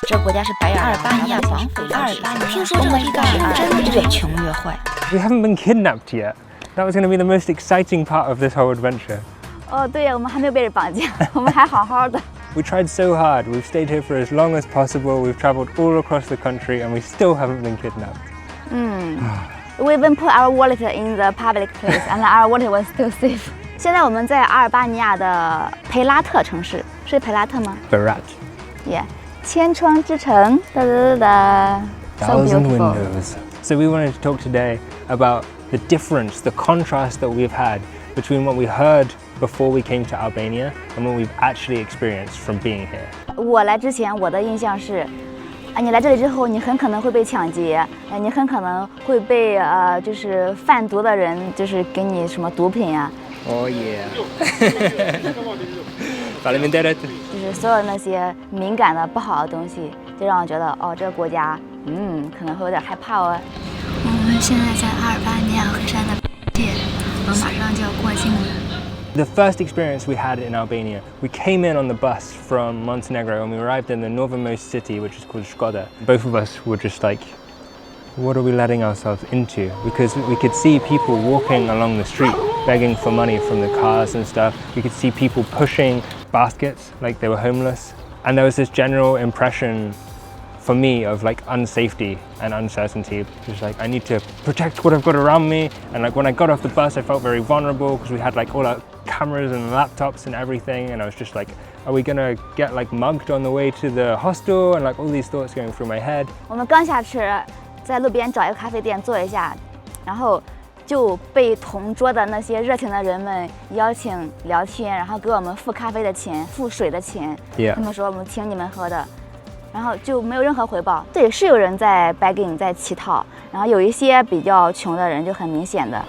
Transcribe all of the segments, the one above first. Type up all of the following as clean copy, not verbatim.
这国家是白眼阿尔巴尼亚绑匪阿尔巴尼亚，听说这个地方真的越穷越坏。We haven't been kidnapped yet. That was going to be the most exciting part of this whole adventure. 哦，对呀，我们还没有被人绑架，我们还好好的。We tried so hard. We've stayed here for as long as possible. We've traveled all across the country, and we still haven't been kidnapped. We even put our wallet in the public place, and our wallet was still safe. 现在我们在阿尔巴尼亚的培拉特城市，是培拉特吗 Berat. ？Yeah， 千窗之城，哒哒哒哒 ，so Thousand beautiful. windows. So we wanted to talk today about the difference, the contrast that we've had between what we heard before we came to Albania and what we've actually experienced from being here. 我来之前，我的印象是，你来这里之后，你很可能会被抢劫，你很可能会被就是贩毒的人，就是给你什么毒品啊， Oh yeah. Falimenteret. 就是所有那些敏感的不好的东西，就让我觉得，哦，这个国家，可能会有点害怕哦。我们现在在阿尔巴尼亚河山的界，我马上就要过境了。The first experience we had in Albania, we came in on the bus from Montenegro and we arrived in the northernmost city, which is called Shkodër. Both of us were just like, what are we letting ourselves into? Because we could see people walking along the street, begging for money from the cars and stuff. We could see people pushing baskets like they were homeless. And there was this general impression for me of like unsafety and uncertainty. Just like I need to protect what I've got around me. And like when I got off the bus, I felt very vulnerable because we had like all our cameras and laptops and everything. And I was just like, are we gonna get like mugged on the way to the hostel? And like all these thoughts going through my head. 我们刚下车，在路边找一个咖啡店坐一下，然后就被同桌的那些热情的人们邀请聊天，然后给我们付咖啡的钱、付水的钱。 Yeah. 他们说我们请你们喝的，然后就没有任何回报。对，是有人在 begging 在乞讨，然后有一些比较穷的人就很明显的，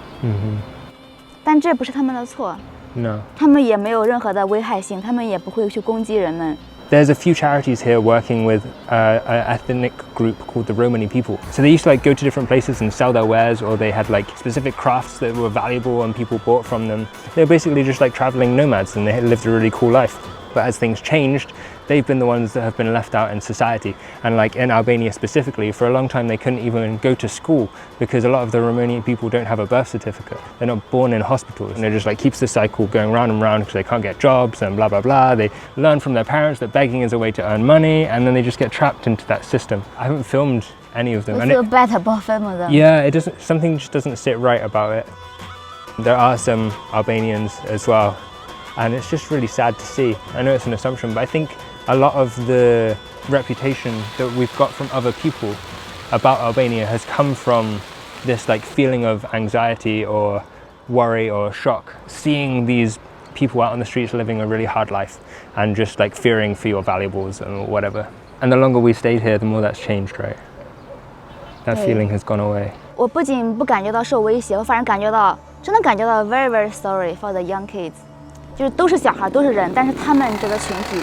但这不是他们的错， No. 他们也没有任何的危害性，他们也不会去攻击人们。 There's a few charities here working with an ethnic group called the Romani people. So they used to like go to different places and sell their wares, or they had like specific crafts that were valuable and people bought from them. They were basically just like traveling nomads and they lived a really cool life. But as things changed, they've been the ones that have been left out in society. And like in Albania specifically, for a long time they couldn't even go to school because a lot of the Romanian people don't have a birth certificate. They're not born in hospitals, and it just like keeps the cycle going round and round because they can't get jobs and blah blah blah. They learn from their parents that begging is a way to earn money, and then they just get trapped into that system. I haven't filmed any of them. We and feel bad about filming them. yeah, it doesn't. Something just doesn't sit right about it. There are some Albanians as well, and it's just really sad to see. I know it's an assumption, but I think a lot of the reputation that we've got from other people about Albania has come from this like feeling of anxiety or worry or shock, seeing these people out on the streets living a really hard life and just like fearing for your valuables and whatever. And the longer we stayed here, the more that's changed, right? That Yeah. feeling has gone away. 我不仅不感觉到受威胁，我反而真的感觉到 very very sorry for the young kids， 就是都是小孩，都是人，但是他们这个群体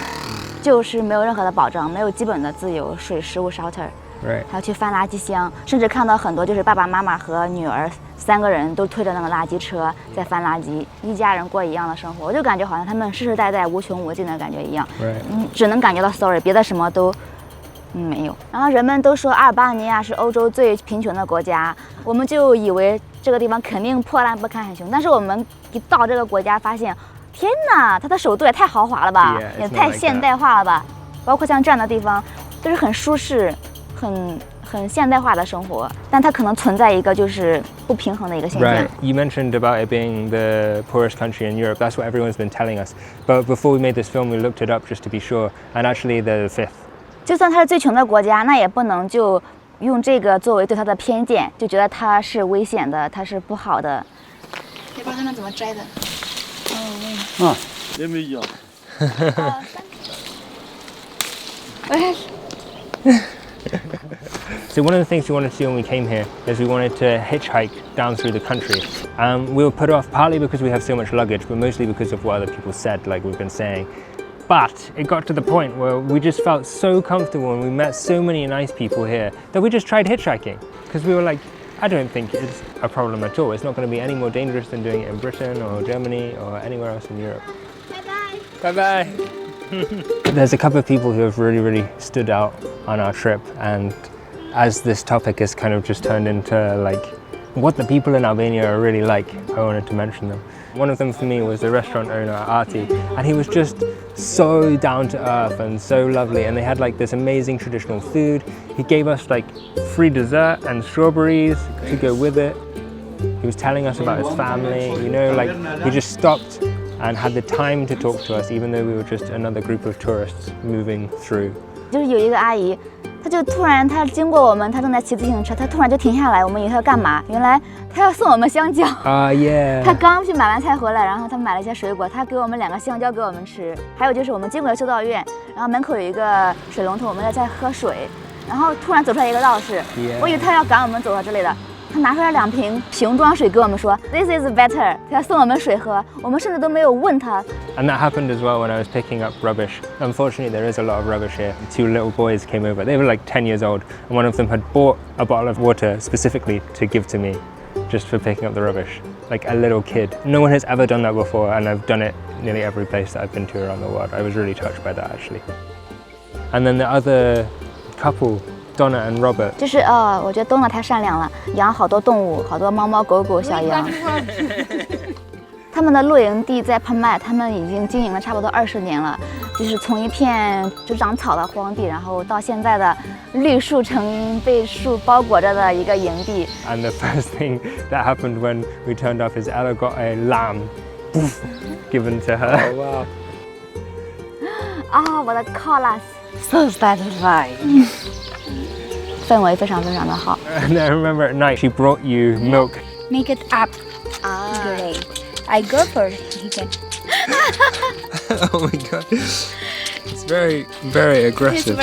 就是没有任何的保障，没有基本的自由，水、食物、shelter， Right. 还要去翻垃圾箱，甚至看到很多就是爸爸妈妈和女儿3个人都推着那个垃圾车在翻垃圾，一家人过一样的生活，我就感觉好像他们世世代代无穷无尽的感觉一样。 Right. 只能感觉到 sorry， 别的什么都没有。然后人们都说阿尔巴尼亚是欧洲最贫穷的国家，我们就以为这个地方肯定破烂不堪很穷，但是我们一到这个国家发现，天哪，它的首都也太豪华了吧， Yeah, it's 也 not 太 like 现代化了吧。包括像这样的地方，都是很舒适、很现代化的生活，但它可能存在一个就是不平衡的一个现象。 Right. You mentioned about it being the poorest country in Europe. That's what everyone's been telling us. But before we made this film, we looked it up just to be sure. And actually, they're the 5th. 就算它是最穷的国家，那也不能就用这个作为对它的偏见，就觉得它是危险的，它是不好的。也不知道他们怎么摘的。也没一样。 So one of the things we wanted to do when we came here is we wanted to hitchhike down through the country. We were put off partly because we have so much luggage, but mostly because of what other people said, like we've been saying. But it got to the point where we just felt so comfortable and we met so many nice people here that we just tried hitchhiking because we were like, I don't think it's a problem at all. It's not going to be any more dangerous than doing it in Britain or Germany or anywhere else in Europe. Bye bye. Bye bye. There's a couple of people who have really stood out on our trip, and as this topic has kind of just turned into like what the people in Albania are really like, I wanted to mention them. One of them for me was the restaurant owner, Arti, and he was just so down to earth and so lovely, and they had like this amazing traditional food. He gave us like free dessert and strawberries to go with it. He was telling us about his family, you know, like he just stopped and had the time to talk to us, even though we were just another group of tourists moving through. 就是有一个阿姨，她就突然经过我们，她正在骑自行车，她突然就停下来，我们以为她要干嘛？原来她要送我们香蕉。Yeah. 她刚去买完菜回来，然后她买了一些水果，她给我们2个香蕉给我们吃。还有就是我们经过了修道院，然后门口有一个水龙头，我们在喝水，然后突然走出来一个道士，我以为他要赶我们走到之类的。 他拿出来2瓶瓶装水给我们说 ，This is better。他要送我们水喝，我们甚至都没有问他。And that happened as well when I was picking up rubbish. Unfortunately, there is a lot of rubbish here. 2 little boys came over. They were like 10 years old, and one of them had bought a bottle of water specifically to give to me, just for picking up the rubbish. Like a little kid. No one has ever done that before, and I've done it nearly every place that I've been to around the world. I was really touched by that actually. And then the other couple. Donna and Robert. 就是我觉得 Donna 太善良了，养好多动物，好多猫猫狗狗、小羊。他们的露营地在潘麦，他们已经经营了差不多20年了，就是从一片只长草的荒地，然后到现在的绿树成被树包裹着的一个营地。And the first thing that happened when we turned up is Ella got a lamb poof, given to her. Oh wow. 啊，我的 Colas So satisfying. 氛围非常非常的好。 And I remember at night she brought you milk. Make it up. Great. I go for it. Okay. Oh my god. It's very aggressive.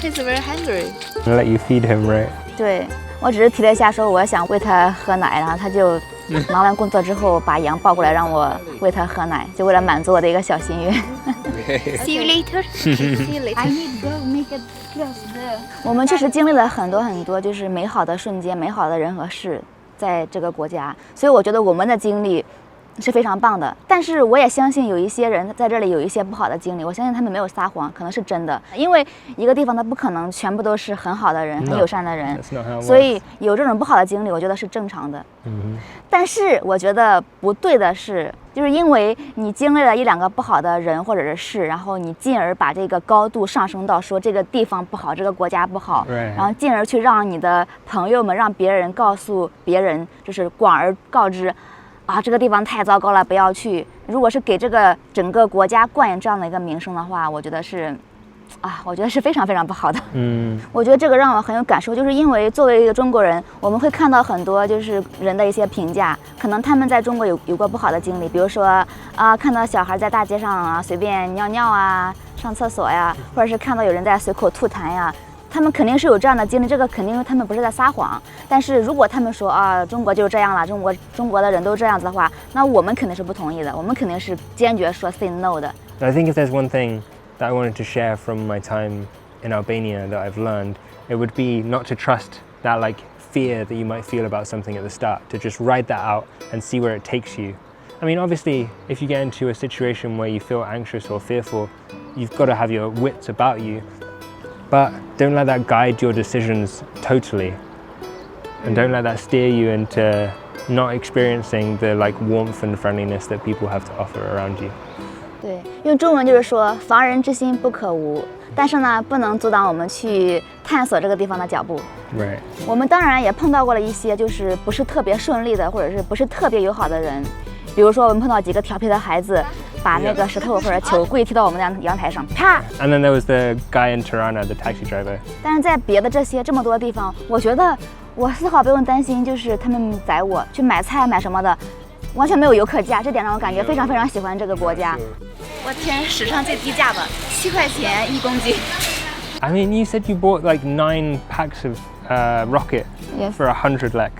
He's very hungry. And let you feed him, right? 对，我只是提了一下说我想喂它喝奶，然后他就忙完工作之后把羊抱过来让我喂它喝奶，就为了满足我的一个小心愿。See you later. See you later. I need to go make it close there. 我们确实经历了很多就是美好的瞬间、美好的人和事，在这个国家，所以我觉得我们的经历是非常棒的。但是我也相信有一些人在这里有一些不好的经历，我相信他们没有撒谎，可能是真的。因为一个地方它不可能全部都是很好的人、很友善的人， That's not how it 所 works. 以有这种不好的经历，我觉得是正常的。 Mhm. 但是我觉得不对的是，就是因为你经历了1-2个不好的人或者是事，然后你进而把这个高度上升到说这个地方不好，这个国家不好， Right. 然后进而去让你的朋友们、让别人告诉别人，就是广而告之，啊，这个地方太糟糕了，不要去。如果是给这个整个国家冠以这样的一个名声的话，我觉得是。 我觉得是非常非常不好的。我觉得这个让我很有感受，就是因为作为一个中国人，我们会看到很多就是人的一些评价，可能他们在中国有过不好的经历，比如说看到小孩在大街上随便尿尿啊、上厕所呀，或者是看到有人在随口吐痰呀，他们肯定是有这样的经历，这个肯定他们不是在撒谎。但是如果他们说中国就是这样了，中国的人都这样子的话，那我们肯定是不同意的，我们肯定是坚决说 say no 的。 I think if there's one thing that I wanted to share from my time in Albania that I've learned, it would be not to trust that like fear that you might feel about something at the start, to just ride that out and see where it takes you. I mean, obviously, if you get into a situation where you feel anxious or fearful, you've got to have your wits about you, but don't let that guide your decisions totally, and don't let that steer you into not experiencing the like warmth and friendliness that people have to offer around you. 对，用中文就是说“防人之心不可无”，但是呢，不能阻挡我们去探索这个地方的脚步。Right. 我们当然也碰到过了一些就是不是特别顺利的，或者是不是特别友好的人，比如说我们碰到几个调皮的孩子，把那个石头或者球柜踢到我们的阳台上，啪！ And then there was the guy in Tirana, the taxi driver. 但是在别的这么多的地方，我觉得我丝毫不用担心，就是他们载我去买菜买什么的。 完全没有游客价，这点让我感觉非常非常喜欢这个国家。我天，史上最低价吧，7块钱1公斤。I mean, you said you bought like 9 packs of rocket Yes. for 100 lek.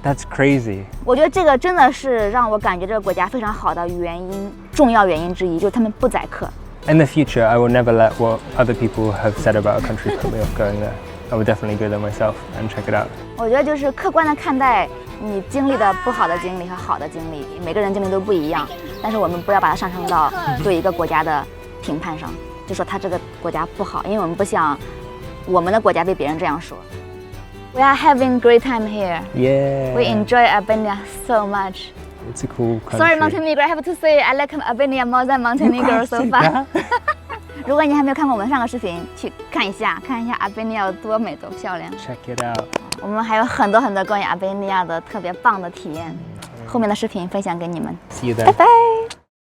That's crazy. 我觉得这个真的是让我感觉这个国家非常好的重要原因之一，就是他们不宰客。In the future, I will never let what other people have said about a country put me off going there. I will definitely go there myself and check it out. 我觉得就是客观的看待你经历的不好的经历和好的经历，每个人经历都不一样，但是我们不要把它上升到对一个国家的评判上，就说他这个国家不好，因为我们不想我们的国家被别人这样说。We are having great time here. Yeah. We enjoy Albania so much. It's a cool country. Sorry, Montenegro. I have to say I like Albania more than Montenegro so far. 如果你还没有看过我们上个视频，去看一下 Albania 有多美多漂亮。 Check it out. 我们还有很多关于阿尔巴尼亚的特别棒的体验，后面的视频分享给你们。 See you then. 拜拜。